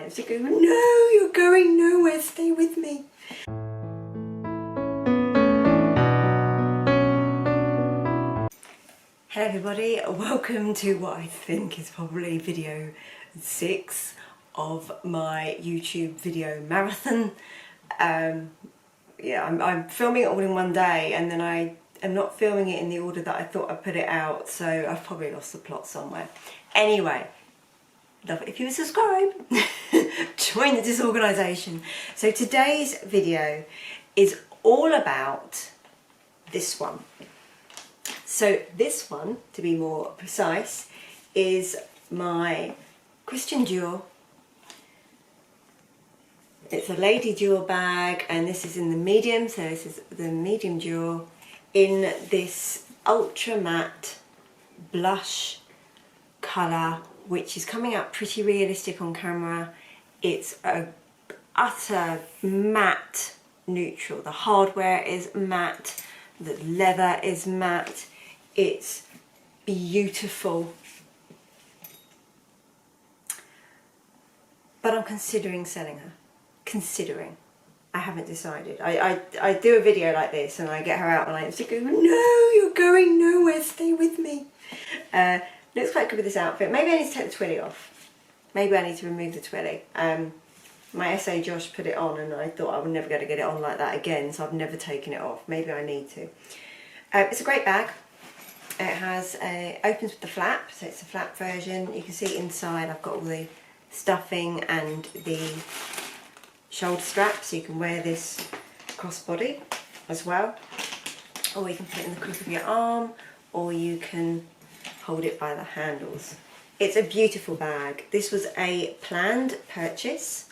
And she goes, no, you're going nowhere, stay with me. Hello everybody, welcome to what I think is probably video 6 of my YouTube video marathon. Yeah, I'm filming it all in one day, and then I am not filming it in the order that I thought I'd put it out, so I've probably lost the plot somewhere. Anyway, love it if you would subscribe. Join the disorganisation. So today's video is all about this one. So this one, to be more precise, is my Christian Dior. It's a lady Dior bag, and this is in the medium, so this is the medium Dior in this ultra matte blush colour, which is coming out pretty realistic on camera. It's a utter matte neutral. The hardware is matte, the leather is matte. It's beautiful. But I'm considering selling her. Considering. I haven't decided. I do a video like this and I get her out and she goes, no, you're going nowhere, stay with me. Looks quite good with this outfit. Maybe I need to take the twilly off. Maybe I need to remove the twilly. My SA Josh put it on and I thought I would never be able to get it on like that again, so I've never taken it off. Maybe I need to. It's a great bag. It has opens with the flap, so it's a flap version. You can see inside I've got all the stuffing and the shoulder strap, so you can wear this crossbody as well, or you can put it in the crook of your arm, or you can hold it by the handles. It's a beautiful bag. This was a planned purchase.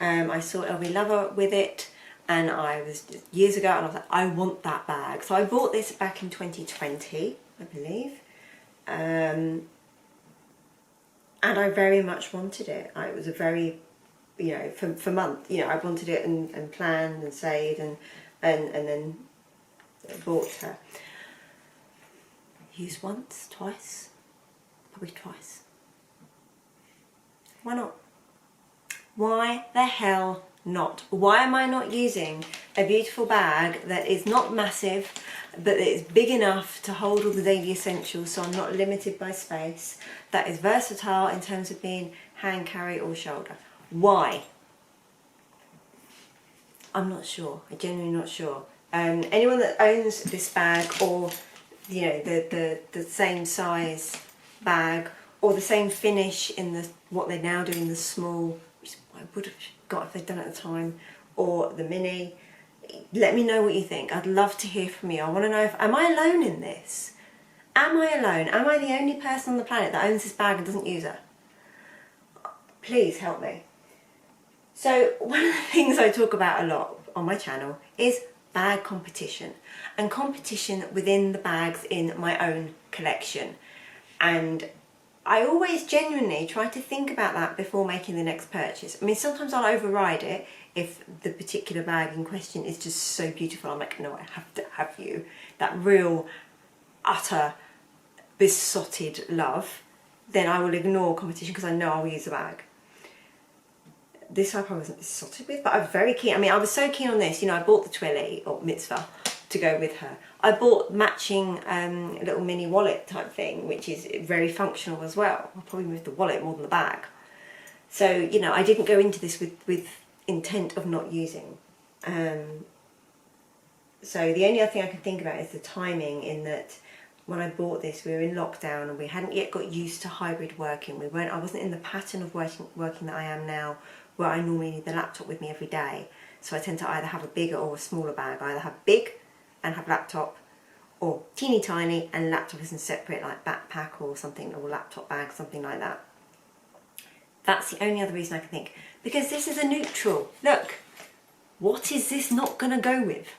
I saw LV Lover with it, and I was years ago, and I was like, I want that bag. So I bought this back in 2020, I believe, and I very much wanted it. It was a very, you know, for months, you know, I wanted it and planned and saved and then bought her. Used once, twice, probably twice. Why not? Why the hell not? Why am I not using a beautiful bag that is not massive, but that is big enough to hold all the daily essentials, so I'm not limited by space, that is versatile in terms of being hand carry or shoulder? Why? I'm not sure. I'm genuinely not sure. Anyone that owns this bag, or you know, the same size bag, or the same finish in the what they're now doing, the small, which I would have got if they'd done it at the time, or the mini, let me know what you think. I'd love to hear from you. I want to know, am I alone in this? Am I alone? Am I the only person on the planet that owns this bag and doesn't use her? Please help me. So one of the things I talk about a lot on my channel is bag competition, and competition within the bags in my own collection. And I always genuinely try to think about that before making the next purchase. I mean, sometimes I'll override it if the particular bag in question is just so beautiful. I'm like, no, I have to have you. That real, utter, besotted love. Then I will ignore competition because I know I'll use the bag. This I probably wasn't besotted with, but I was very keen. I mean, I was so keen on this. You know, I bought the twilly, or mitzvah, to go with her. I bought matching little mini wallet type thing, which is very functional as well. I'll probably move the wallet more than the bag. So, you know, I didn't go into this with intent of not using. So the only other thing I can think about is the timing, in that when I bought this, we were in lockdown and we hadn't yet got used to hybrid working. I wasn't in the pattern of working that I am now, where I normally need the laptop with me every day. So I tend to either have a bigger or a smaller bag. I either have big and have laptop, or teeny tiny and laptop is in separate, like backpack or something, or laptop bag, something like that. That's the only other reason I can think. Because this is a neutral. Look, what is this not going to go with?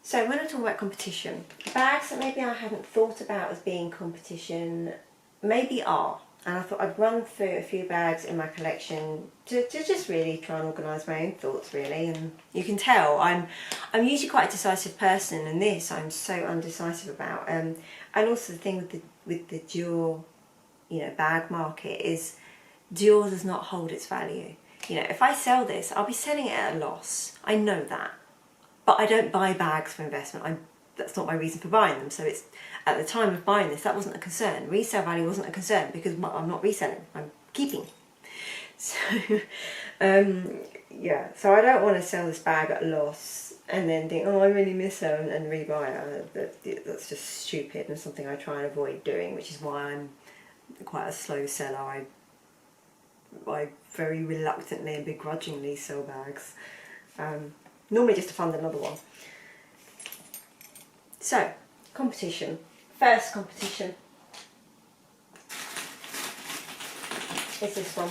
So when I talk about competition, bags that maybe I hadn't thought about as being competition maybe are. And I thought I'd run through a few bags in my collection to just really try and organise my own thoughts, really. And you can tell I'm usually quite a decisive person, and this I'm so undecisive about. And also the thing with the Dior, you know, bag market is Dior does not hold its value. You know, if I sell this, I'll be selling it at a loss. I know that. But I don't buy bags for investment. That's not my reason for buying them. So it's, at the time of buying this, that wasn't a concern. Resale value wasn't a concern because I'm not reselling, I'm keeping. So, yeah, so I don't want to sell this bag at a loss and then think, oh, I really miss her, and rebuy it. That's just stupid and something I try and avoid doing, which is why I'm quite a slow seller. I very reluctantly and begrudgingly sell bags. Normally just to fund another one. So, competition. First competition is this one.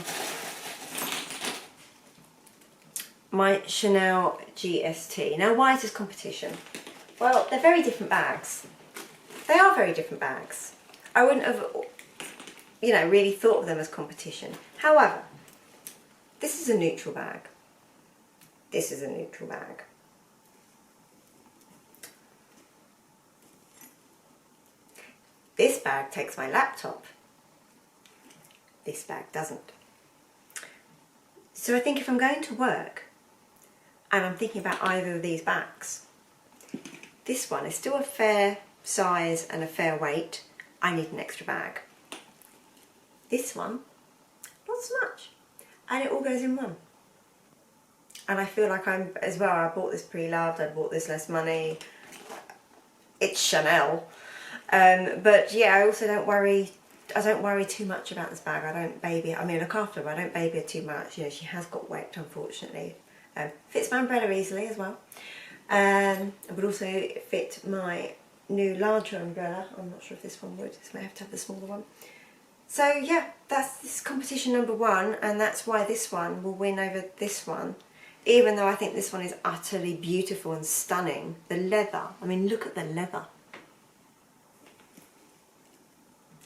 My Chanel GST. Now, why is this competition? Well, they're very different bags. They are very different bags. I wouldn't have, you know, really thought of them as competition. However, this is a neutral bag. This is a neutral bag. This bag takes my laptop. This bag doesn't. So I think if I'm going to work and I'm thinking about either of these bags, this one is still a fair size and a fair weight. I need an extra bag. This one, not so much. And it all goes in one. And I feel like I bought this pre-loved, I bought this less money. It's Chanel. But yeah, I also don't worry too much about this bag. I don't baby it. I mean, I look after her, but I don't baby her too much. You know, she has got wet, unfortunately. Fits my umbrella easily as well. It would also fit my new larger umbrella. I'm not sure if this one would. This may have to have the smaller one. So yeah, this competition number one, and that's why this one will win over this one. Even though I think this one is utterly beautiful and stunning. The leather, I mean, look at the leather.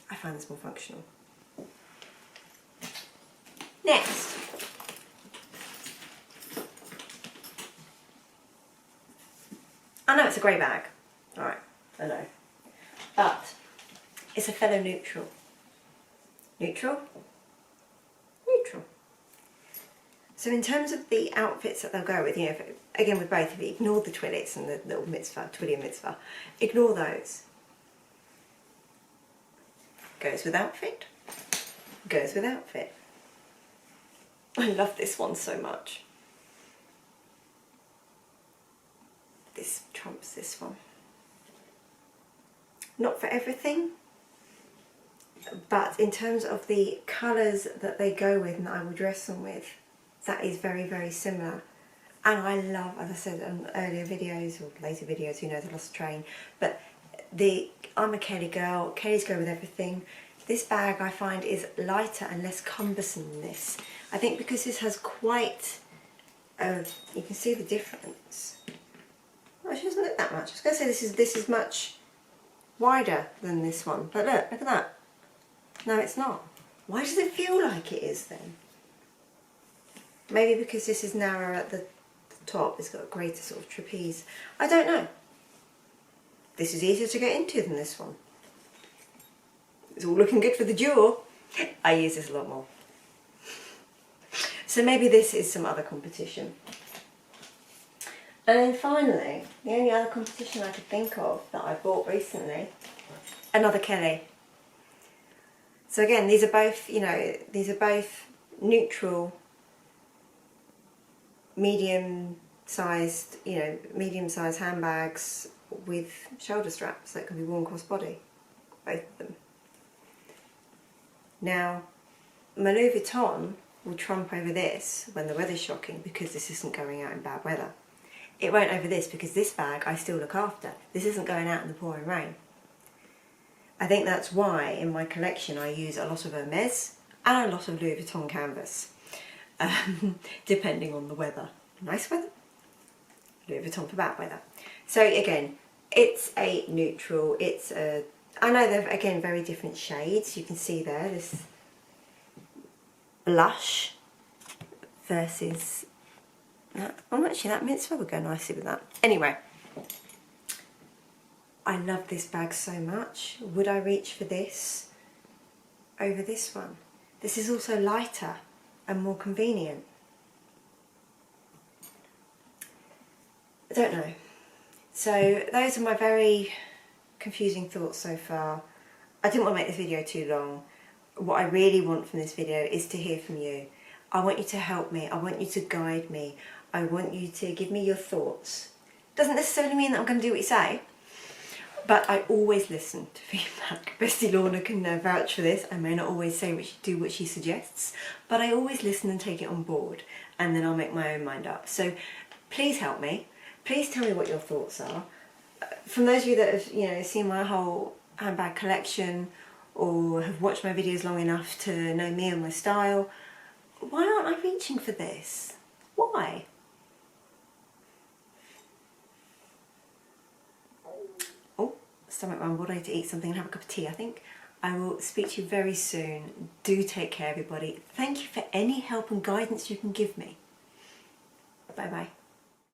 I find this more functional. Next. I know it's a grey bag. Alright, I know. But it's a fellow neutral. Neutral? Neutral. So in terms of the outfits that they'll go with, you know, again with both of you, ignore the twillets and the little mitzvah, twilly and mitzvah. Ignore those. Goes with outfit. Goes with outfit. I love this one so much. This trumps this one. Not for everything, but in terms of the colours that they go with and that I will dress them with, that is very, very similar. And I love, as I said in earlier videos or later videos, who knows, I lost train, but I'm a Kelly girl. Kelly's go with everything. This bag I find is lighter and less cumbersome than this. I think because this has quite, you can see the difference. Oh, she doesn't look that much. I was going to say this is much wider than this one, but look at that. No, it's not. Why does it feel like it is then? Maybe because this is narrower at the top, it's got a greater sort of trapeze. I don't know. This is easier to get into than this one. It's all looking good for the jaw. I use this a lot more. So maybe this is some other competition. And then finally, the only other competition I could think of that I bought recently, another Kelly. So again, these are both, you know, these are both neutral, medium-sized, you know, medium-sized handbags with shoulder straps that can be worn cross-body, both of them. Now, my Louis Vuitton will trump over this when the weather's shocking because this isn't going out in bad weather. It won't over this because this bag I still look after. This isn't going out in the pouring rain. I think that's why in my collection I use a lot of Hermes and a lot of Louis Vuitton canvas, depending on the weather. Nice weather, Louis Vuitton for bad weather. So again, it's a neutral, I know they're again very different shades. You can see there this blush versus that. Oh, actually that mitzvah would go nicely with that. Anyway, I love this bag so much. Would I reach for this over this one? this is also lighter and more convenient. I don't know. So those are my very confusing thoughts so far. I didn't want to make this video too long. What I really want from this video is to hear from you. I want you to help me. I want you to guide me. I want you to give me your thoughts. Doesn't necessarily mean that I'm going to do what you say, but I always listen to feedback. Bestie Lorna can vouch for this. I may not always do what she suggests, but I always listen and take it on board, and then I'll make my own mind up. So please help me. Please tell me what your thoughts are. From those of you that have, seen my whole handbag collection or have watched my videos long enough to know me and my style, why aren't I reaching for this? Why? Oh, stomach rumbled. I need to eat something and have a cup of tea, I think. I will speak to you very soon. Do take care, everybody. Thank you for any help and guidance you can give me. Bye bye.